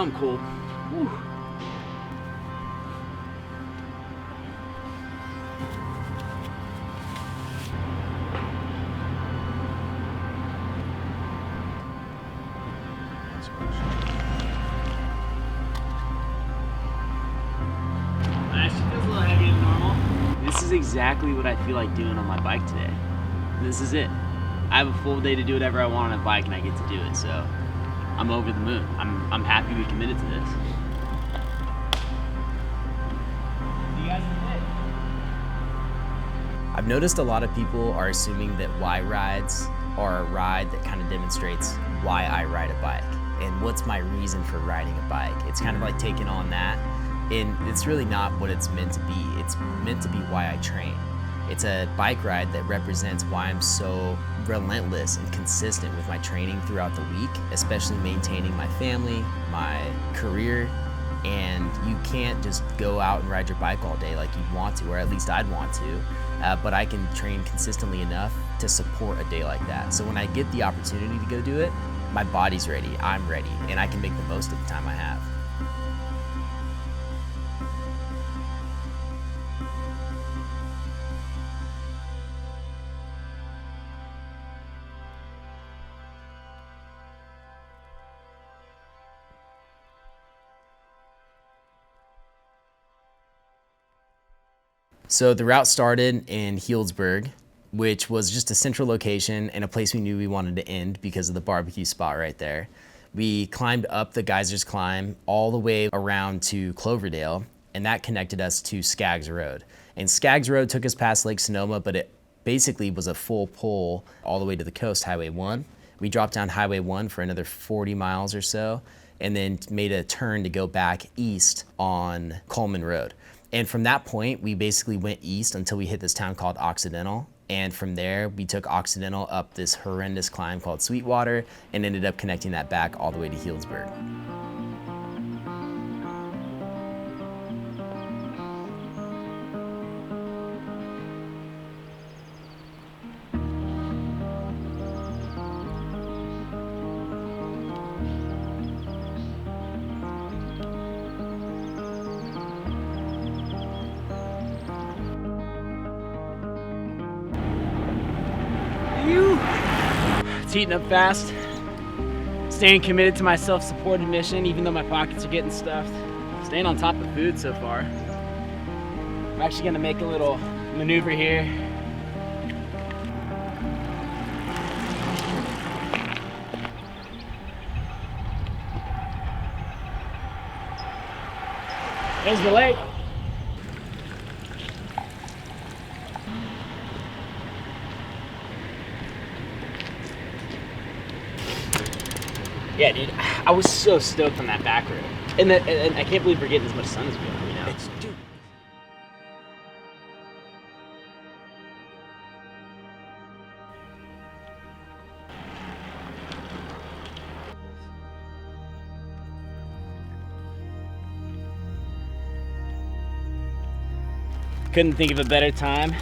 Now I'm cold. Whew. Actually feels a little heavier than normal. This is exactly what I feel like doing on my bike today. This is it. I have a full day to do whatever I want on a bike and I get to do it, so I'm over the moon. I'm happy we committed to this. You guys admit? I've noticed a lot of people are assuming that WhyRides are a ride that kind of demonstrates why I ride a bike and what's my reason for riding a bike. It's kind of like taking on that, and it's really not what it's meant to be. It's meant to be why I train. It's a bike ride that represents why I'm so relentless and consistent with my training throughout the week, especially maintaining my family, my career, and you can't just go out and ride your bike all day like you'd want to, or at least I'd want to, but I can train consistently enough to support a day like that. So when I get the opportunity to go do it, my body's ready, I'm ready, and I can make the most of the time I have. So the route started in Healdsburg, which was just a central location and a place we knew we wanted to end because of the barbecue spot right there. We climbed up the Geysers Climb all the way around to Cloverdale, and that connected us to Skaggs Road. And Skaggs Road took us past Lake Sonoma, but it basically was a full pull all the way to the coast, Highway 1. We dropped down Highway 1 for another 40 miles or so, and then made a turn to go back east on Coleman Road. And from that point, we basically went east until we hit this town called Occidental. And from there, we took Occidental up this horrendous climb called Sweetwater and ended up connecting that back all the way to Healdsburg. It's heating up fast. Staying committed to my self-supported mission, even though my pockets are getting stuffed. Staying on top of food so far. I'm actually gonna make a little maneuver here. There's the lake. Yeah, dude, I was so stoked on that back road. And I can't believe we're getting as much sun as we are right now. Dude. Couldn't think of a better time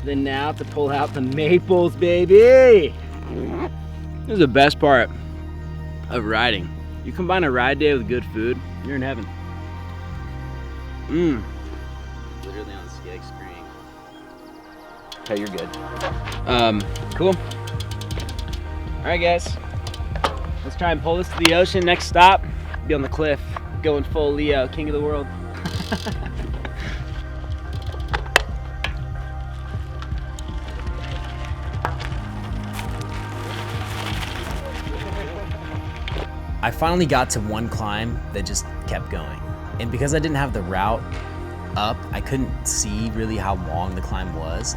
than now to pull out the maples, baby. This is the best part of riding. You combine a ride day with good food, you're in heaven. Literally on the Skaggs Spring. Okay, you're good. Cool. All right, guys. Let's try and pull this to the ocean. Next stop, be on the cliff, going full Leo, king of the world. I finally got to one climb that just kept going. And because I didn't have the route up, I couldn't see really how long the climb was.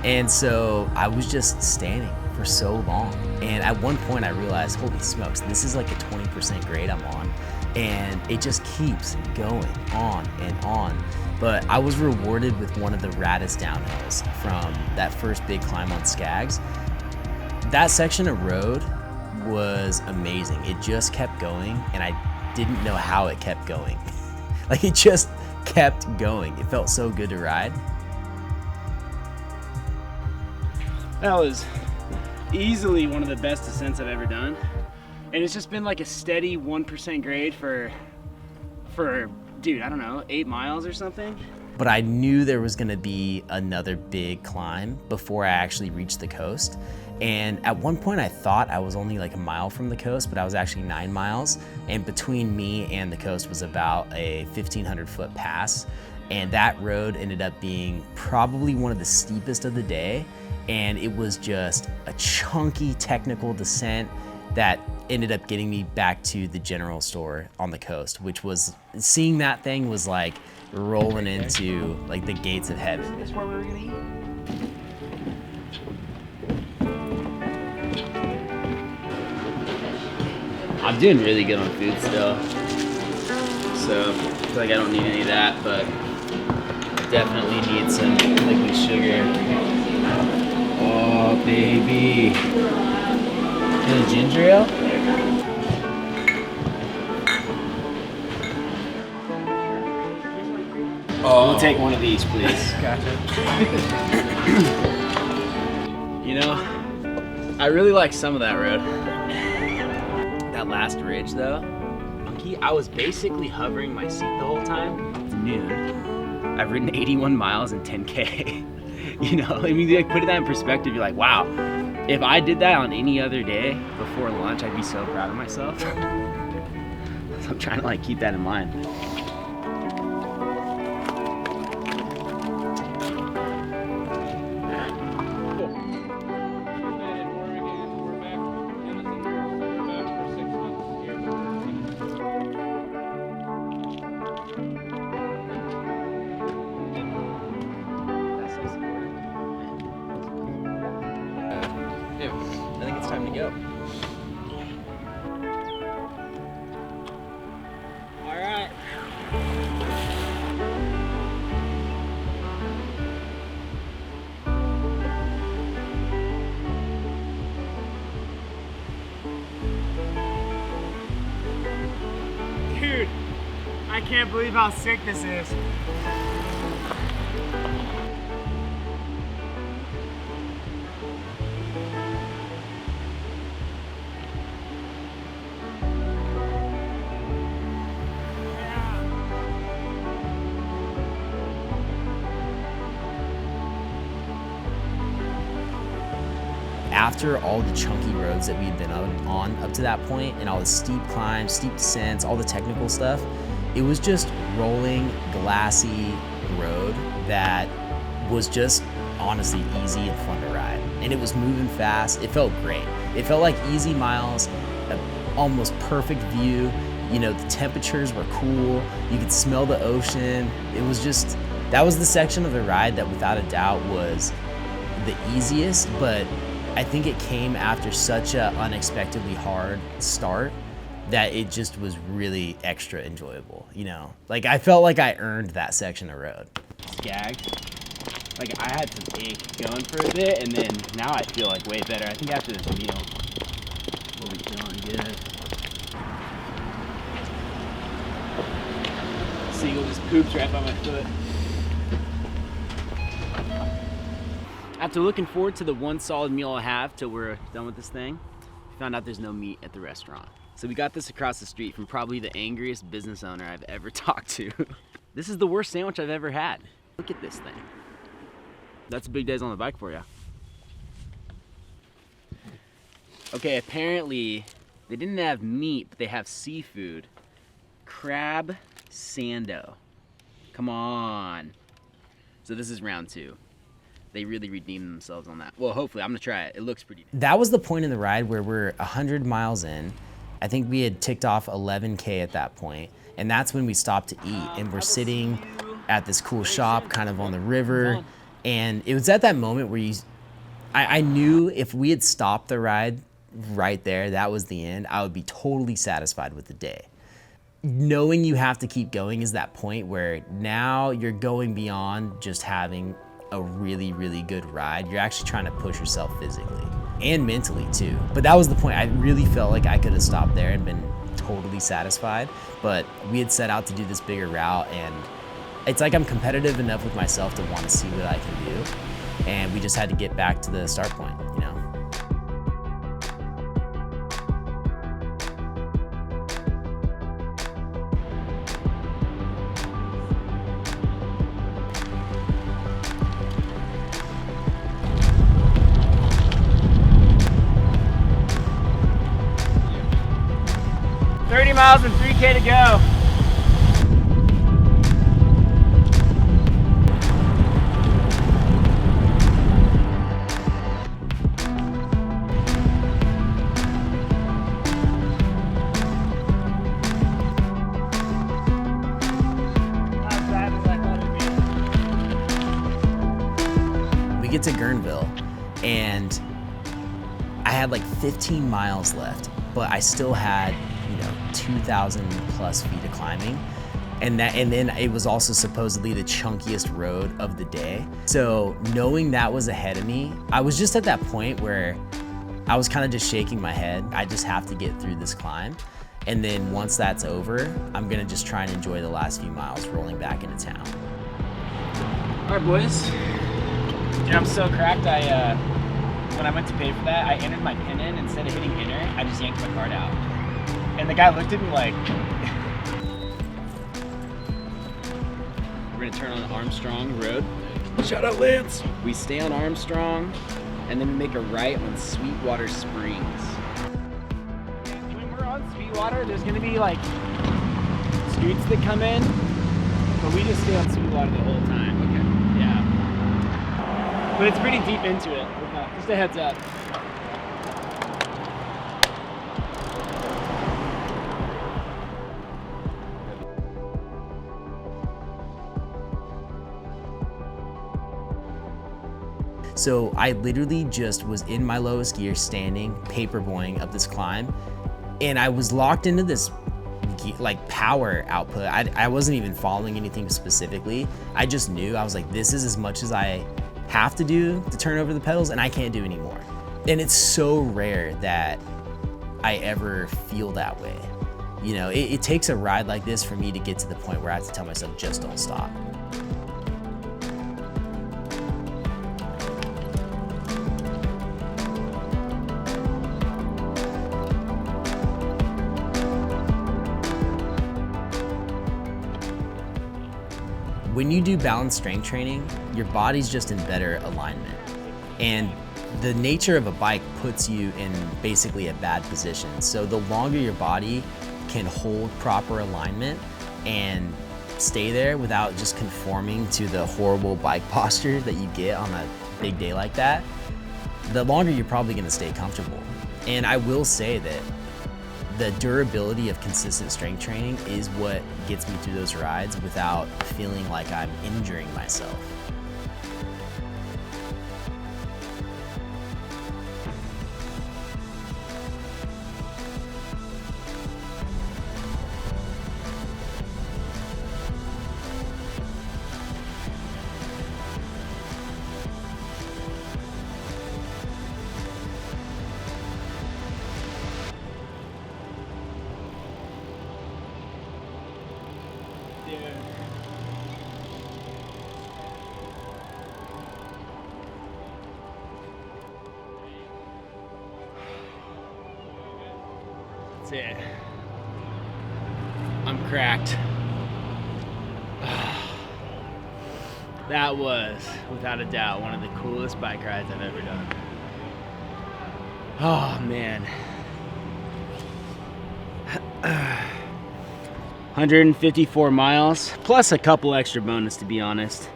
And so I was just standing for so long. And at one point I realized, holy smokes, this is like a 20% grade I'm on. And it just keeps going on and on. But I was rewarded with one of the raddest downhills from that first big climb on Skaggs. That section of road was amazing. It just kept going, and I didn't know how it kept going. Like, it just kept going. It felt so good to ride. That was easily one of the best descents I've ever done. And it's just been like a steady 1% grade for dude, I don't know, 8 miles or something. But I knew there was gonna be another big climb before I actually reached the coast. And at one point I thought I was only like a mile from the coast, but I was actually 9 miles. And between me and the coast was about a 1,500 foot pass. And that road ended up being probably one of the steepest of the day. And it was just a chunky technical descent that ended up getting me back to the general store on the coast, which was, seeing that thing was like rolling into like the gates of heaven. Is this where we were gonna eat? I'm doing really good on food still. So I feel like I don't need any of that, but definitely need some liquid sugar. Oh baby. And a ginger ale? Oh. We'll take one of each, please. Gotcha. You know, I really like some of that road. That last ridge though, Monkey, I was basically hovering my seat the whole time. It's noon. I've ridden 81 miles in 10K. You know, I mean, like, put that in perspective, you're like, wow, if I did that on any other day before lunch, I'd be so proud of myself. So I'm trying to like keep that in mind. I think it's time to go. All right. Dude, I can't believe how sick this is. After all the chunky roads that we had been on up to that point, and all the steep climbs, steep descents, all the technical stuff, it was just rolling, glassy road that was just honestly easy and fun to ride. And it was moving fast. It felt great. It felt like easy miles, almost perfect view. You know, the temperatures were cool. You could smell the ocean. It was just, that was the section of the ride that without a doubt was the easiest, but I think it came after such an unexpectedly hard start that it just was really extra enjoyable, you know? Like, I felt like I earned that section of road. Gagged. Like, I had some ache going for a bit, and then now I feel like way better. I think after this meal, we'll be feeling good. Seagull just poops right by my foot. After looking forward to the one solid meal I have till we're done with this thing, we found out there's no meat at the restaurant. So we got this across the street from probably the angriest business owner I've ever talked to. This is the worst sandwich I've ever had. Look at this thing. That's big days on the bike for you. Okay, apparently they didn't have meat, but they have seafood. Crab sando. Come on. So this is round 2. They really redeemed themselves on that. Well, hopefully, I'm gonna try it. It looks pretty. That was the point in the ride where we're 100 miles in. I think we had ticked off 11K at that point, and that's when we stopped to eat. And we're sitting at this cool shop kind of on the river. And it was at that moment where I knew if we had stopped the ride right there, that was the end, I would be totally satisfied with the day. Knowing you have to keep going is that point where now you're going beyond just having a really, really good ride. You're actually trying to push yourself physically and mentally too. But that was the point. I really felt like I could have stopped there and been totally satisfied, but we had set out to do this bigger route, and it's like I'm competitive enough with myself to want to see what I can do, and we just had to get back to the start point, you know? okay to go. We get to Guerneville, and I had like 15 miles left, but I still had, 2,000 plus feet of climbing. And then it was also supposedly the chunkiest road of the day. So knowing that was ahead of me, I was just at that point where I was kind of just shaking my head. I just have to get through this climb. And then once that's over, I'm gonna just try and enjoy the last few miles rolling back into town. All right, boys. Dude, I'm so cracked. When I went to pay for that, I entered my pin in. Instead of hitting enter, I just yanked my card out. And the guy looked at me like, we're gonna turn on Armstrong Road. Shout out Lance. We stay on Armstrong, and then we make a right on Sweetwater Springs. When we're on Sweetwater, there's gonna be like streets that come in, but we just stay on Sweetwater the whole time. Okay. Yeah. But it's pretty deep into it. Okay. Just a heads up. So I literally just was in my lowest gear, standing, paperboying up this climb, and I was locked into this like power output. I wasn't even following anything specifically. I just knew, I was like, this is as much as I have to do to turn over the pedals, and I can't do anymore. And it's so rare that I ever feel that way. It takes a ride like this for me to get to the point where I have to tell myself, just don't stop. When you do balance strength training, your body's just in better alignment. And the nature of a bike puts you in basically a bad position. So the longer your body can hold proper alignment and stay there without just conforming to the horrible bike posture that you get on a big day like that, the longer you're probably gonna stay comfortable. And I will say that the durability of consistent strength training is what gets me through those rides without feeling like I'm injuring myself. That's it. I'm cracked. That was, without a doubt, one of the coolest bike rides I've ever done. Oh, man. 154 miles, plus a couple extra bonus, to be honest.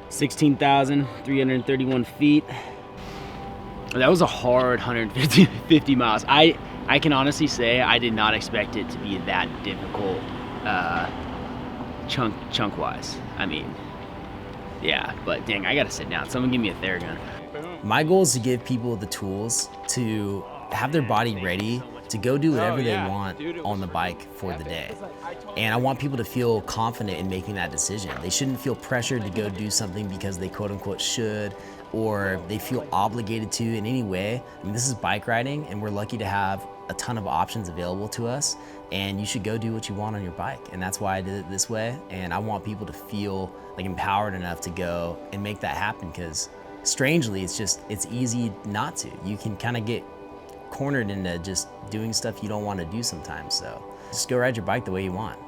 16,331 feet. That was a hard 150 miles. I can honestly say I did not expect it to be that difficult chunk wise. I mean, yeah, but dang, I gotta sit down. Someone give me a Theragun. My goal is to give people the tools to have their body ready to go do whatever they want on the bike for the day. And I want people to feel confident in making that decision. They shouldn't feel pressured to go do something because they quote unquote should, or they feel obligated to in any way. I mean, this is bike riding, and we're lucky to have a ton of options available to us, and you should go do what you want on your bike. And that's why I did it this way. And I want people to feel like empowered enough to go and make that happen, because strangely, it's easy not to. You can kind of get cornered into just doing stuff you don't want to do sometimes. So just go ride your bike the way you want.